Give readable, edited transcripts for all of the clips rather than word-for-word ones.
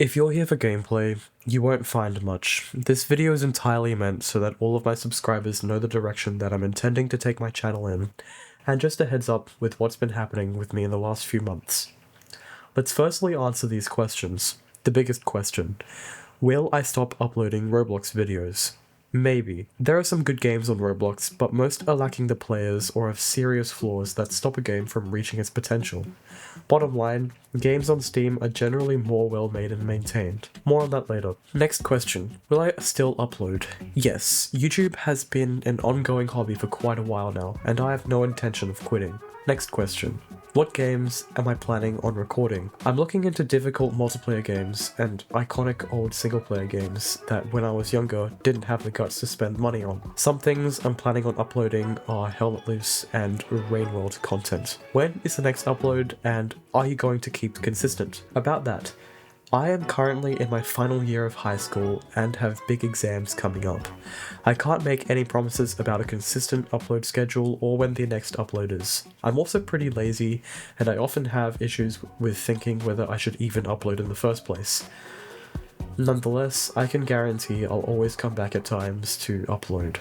If you're here for gameplay, you won't find much. This video is entirely meant so that all of my subscribers know the direction that I'm intending to take my channel in, and just a heads up with what's been happening with me in the last few months. Let's firstly answer these questions. The biggest question: will I stop uploading Roblox videos? Maybe. There are some good games on Roblox, but most are lacking the players or have serious flaws that stop a game from reaching its potential. Bottom line, games on Steam are generally more well made and maintained. More on that later. Next question: will I still upload? Yes, YouTube has been an ongoing hobby for quite a while now, and I have no intention of quitting. Next question: what games am I planning on recording? I'm looking into difficult multiplayer games and iconic old single-player games that when I was younger didn't have the guts to spend money on. Some things I'm planning on uploading are Hell Let Loose and Rain World content. When is the next upload, and are you going to keep consistent? About that, I am currently in my final year of high school and have big exams coming up. I can't make any promises about a consistent upload schedule or when the next upload is. I'm also pretty lazy, and I often have issues with thinking whether I should even upload in the first place. Nonetheless, I can guarantee I'll always come back at times to upload.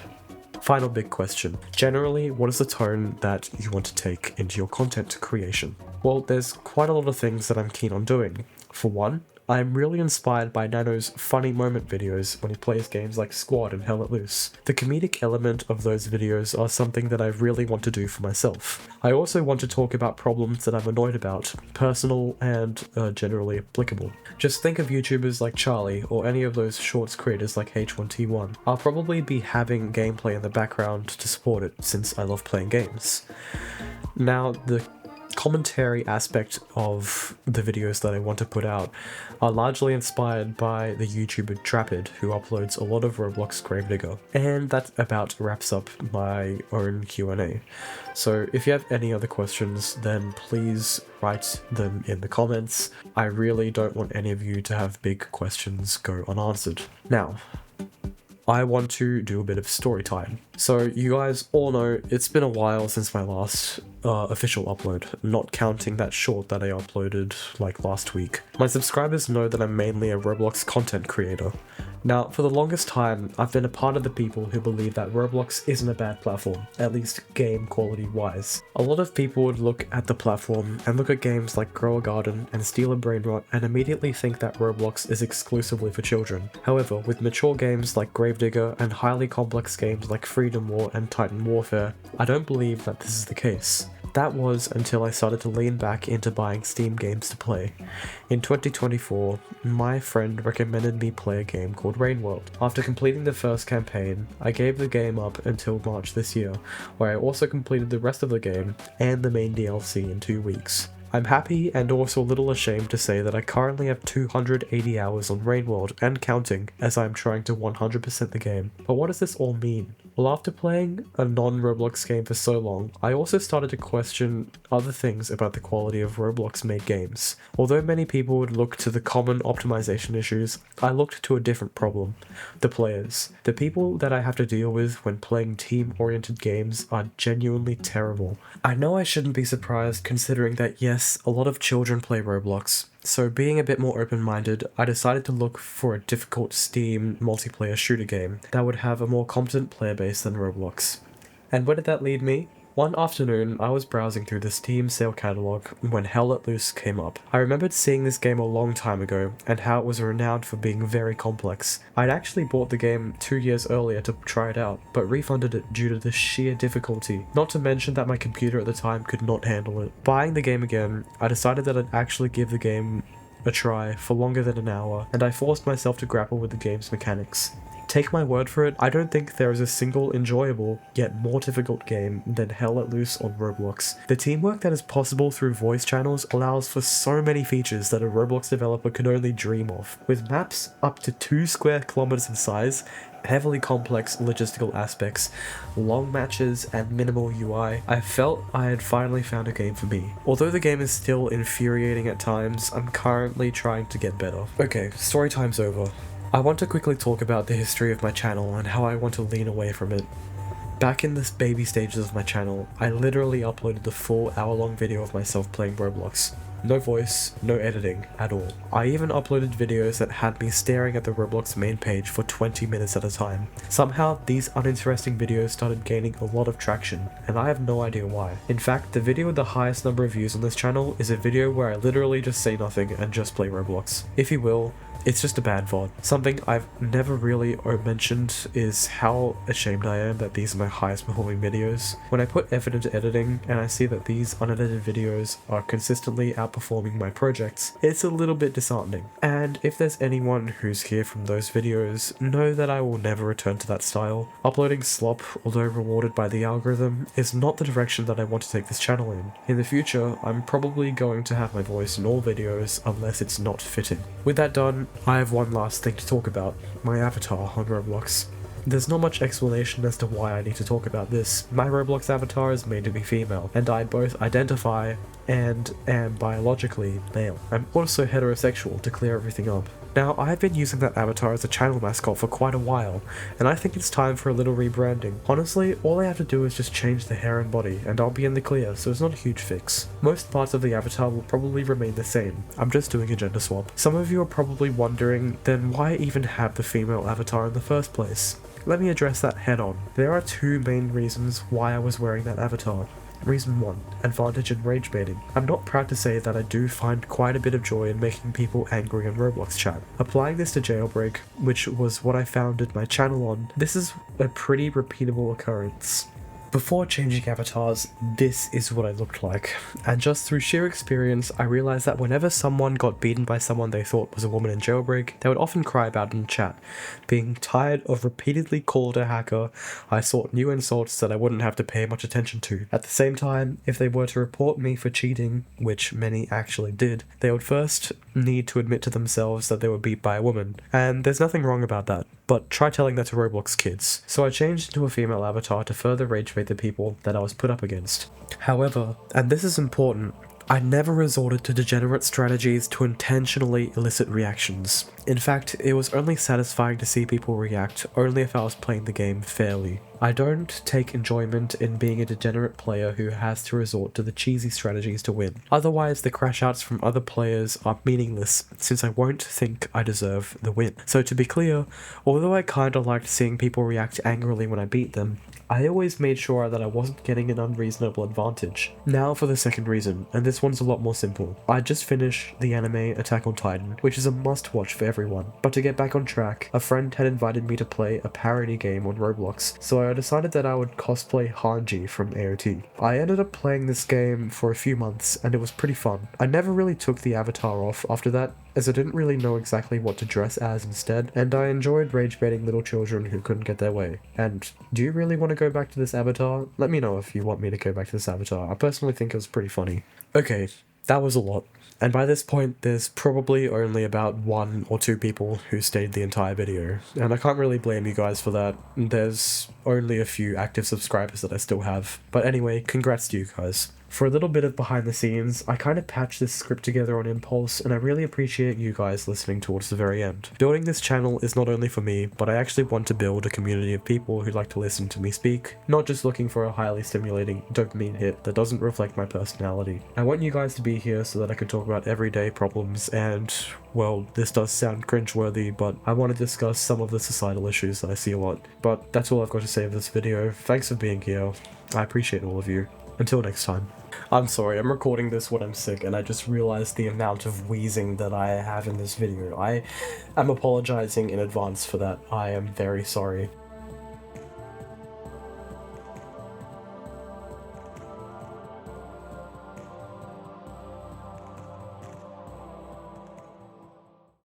Final big question: generally, what is the tone that you want to take into your content creation? Well, there's quite a lot of things that I'm keen on doing. For one, I'm really inspired by Nano's funny moment videos when he plays games like Squad and Hell Let Loose. The comedic element of those videos are something that I really want to do for myself. I also want to talk about problems that I'm annoyed about, personal and generally applicable. Just think of YouTubers like Charlie or any of those shorts creators like H1T1. I'll probably be having gameplay in the background to support it since I love playing games. Now, the commentary aspect of the videos that I want to put out are largely inspired by the YouTuber Trapid, who uploads a lot of Roblox Gravedigger. And that about wraps up my own Q&A. So if you have any other questions, then please write them in the comments. I really don't want any of you to have big questions go unanswered. Now, I want to do a bit of story time. So you guys all know it's been a while since my last official upload, not counting that short that I uploaded like last week. My subscribers know that I'm mainly a Roblox content creator. Now, for the longest time, I've been a part of the people who believe that Roblox isn't a bad platform, at least game quality wise. A lot of people would look at the platform and look at games like Grow a Garden and Steal a Brainrot and immediately think that Roblox is exclusively for children. However, with mature games like Gravedigger and highly complex games like Freedom War and Titan Warfare, I don't believe that this is the case. That was until I started to lean back into buying Steam games to play. In 2024, my friend recommended me play a game called Rain World. After completing the first campaign, I gave the game up until March this year, where I also completed the rest of the game and the main DLC in 2 weeks. I'm happy and also a little ashamed to say that I currently have 280 hours on Rain World and counting, as I'm trying to 100% the game. But what does this all mean? Well, after playing a non-Roblox game for so long, I also started to question other things about the quality of Roblox-made games. Although many people would look to the common optimization issues, I looked to a different problem: the players. The people that I have to deal with when playing team-oriented games are genuinely terrible. I know I shouldn't be surprised considering that yes, a lot of children play Roblox. So being a bit more open-minded, I decided to look for a difficult Steam multiplayer shooter game that would have a more competent player base than Roblox. And where did that lead me? One afternoon, I was browsing through the Steam sale catalog when Hell Let Loose came up. I remembered seeing this game a long time ago, and how it was renowned for being very complex. I'd actually bought the game 2 years earlier to try it out, but refunded it due to the sheer difficulty, not to mention that my computer at the time could not handle it. Buying the game again, I decided that I'd actually give the game a try for longer than an hour, and I forced myself to grapple with the game's mechanics. Take my word for it, I don't think there is a single enjoyable, yet more difficult game than Hell Let Loose on Roblox. The teamwork that is possible through voice channels allows for so many features that a Roblox developer could only dream of. With maps up to 2 square kilometers in size, heavily complex logistical aspects, long matches, and minimal UI, I felt I had finally found a game for me. Although the game is still infuriating at times, I'm currently trying to get better. Okay, story time's over. I want to quickly talk about the history of my channel and how I want to lean away from it. Back in the baby stages of my channel, I literally uploaded the full hour-long video of myself playing Roblox. No voice, no editing at all. I even uploaded videos that had me staring at the Roblox main page for 20 minutes at a time. Somehow, these uninteresting videos started gaining a lot of traction, and I have no idea why. In fact, the video with the highest number of views on this channel is a video where I literally just say nothing and just play Roblox. If you will, it's just a bad VOD. Something I've never really mentioned is how ashamed I am that these are my highest performing videos. When I put effort into editing and I see that these unedited videos are consistently outperforming my projects, it's a little bit disheartening. And if there's anyone who's here from those videos, know that I will never return to that style. Uploading slop, although rewarded by the algorithm, is not the direction that I want to take this channel in. In the future, I'm probably going to have my voice in all videos unless it's not fitting. With that done, I have one last thing to talk about, my avatar on Roblox. There's not much explanation as to why I need to talk about this. My Roblox avatar is made to be female, and I both identify and am biologically male. I'm also heterosexual, to clear everything up. Now, I've been using that avatar as a channel mascot for quite a while, and I think it's time for a little rebranding. Honestly, all I have to do is just change the hair and body, and I'll be in the clear, so it's not a huge fix. Most parts of the avatar will probably remain the same. I'm just doing a gender swap. Some of you are probably wondering, then why even have the female avatar in the first place? Let me address that head on. There are two main reasons why I was wearing that avatar. Reason 1. Advantage in rage baiting. I'm not proud to say that I do find quite a bit of joy in making people angry in Roblox chat. Applying this to Jailbreak, which was what I founded my channel on, this is a pretty repeatable occurrence. Before changing avatars, this is what I looked like, and just through sheer experience, I realized that whenever someone got beaten by someone they thought was a woman in Jailbreak, they would often cry about it in chat. Being tired of repeatedly called a hacker, I sought new insults that I wouldn't have to pay much attention to. At the same time, if they were to report me for cheating, which many actually did, they would first need to admit to themselves that they were beat by a woman, and there's nothing wrong about that. But try telling that to Roblox kids. So I changed into a female avatar to further rage bait the people that I was put up against. However, and this is important, I never resorted to degenerate strategies to intentionally elicit reactions. In fact, it was only satisfying to see people react only if I was playing the game fairly. I don't take enjoyment in being a degenerate player who has to resort to the cheesy strategies to win. Otherwise, the crash outs from other players are meaningless, since I won't think I deserve the win. So to be clear, although I kinda liked seeing people react angrily when I beat them, I always made sure that I wasn't getting an unreasonable advantage. Now for the second reason, and this one's a lot more simple. I just finished the anime Attack on Titan, which is a must-watch for everyone. But to get back on track, a friend had invited me to play a parody game on Roblox, so I decided that I would cosplay Hanji from AOT. I ended up playing this game for a few months, and it was pretty fun. I never really took the avatar off after that, as I didn't really know exactly what to dress as instead, and I enjoyed rage baiting little children who couldn't get their way. And do you really want to go back to this avatar? Let me know if you want me to go back to this avatar. I personally think it was pretty funny. Okay, that was a lot. And by this point, there's probably only about 1 or 2 people who stayed the entire video, and I can't really blame you guys for that. There's only a few active subscribers that I still have. But anyway, congrats to you guys. For a little bit of behind the scenes, I kind of patched this script together on impulse, and I really appreciate you guys listening towards the very end. Building this channel is not only for me, but I actually want to build a community of people who like to listen to me speak, not just looking for a highly stimulating dopamine hit that doesn't reflect my personality. I want you guys to be here so that I can talk about everyday problems and, well, this does sound cringeworthy, but I want to discuss some of the societal issues that I see a lot. But that's all I've got to say for this video. Thanks for being here. I appreciate all of you. Until next time. I'm sorry, I'm recording this when I'm sick, and I just realized the amount of wheezing that I have in this video. I am apologizing in advance for that. I am very sorry.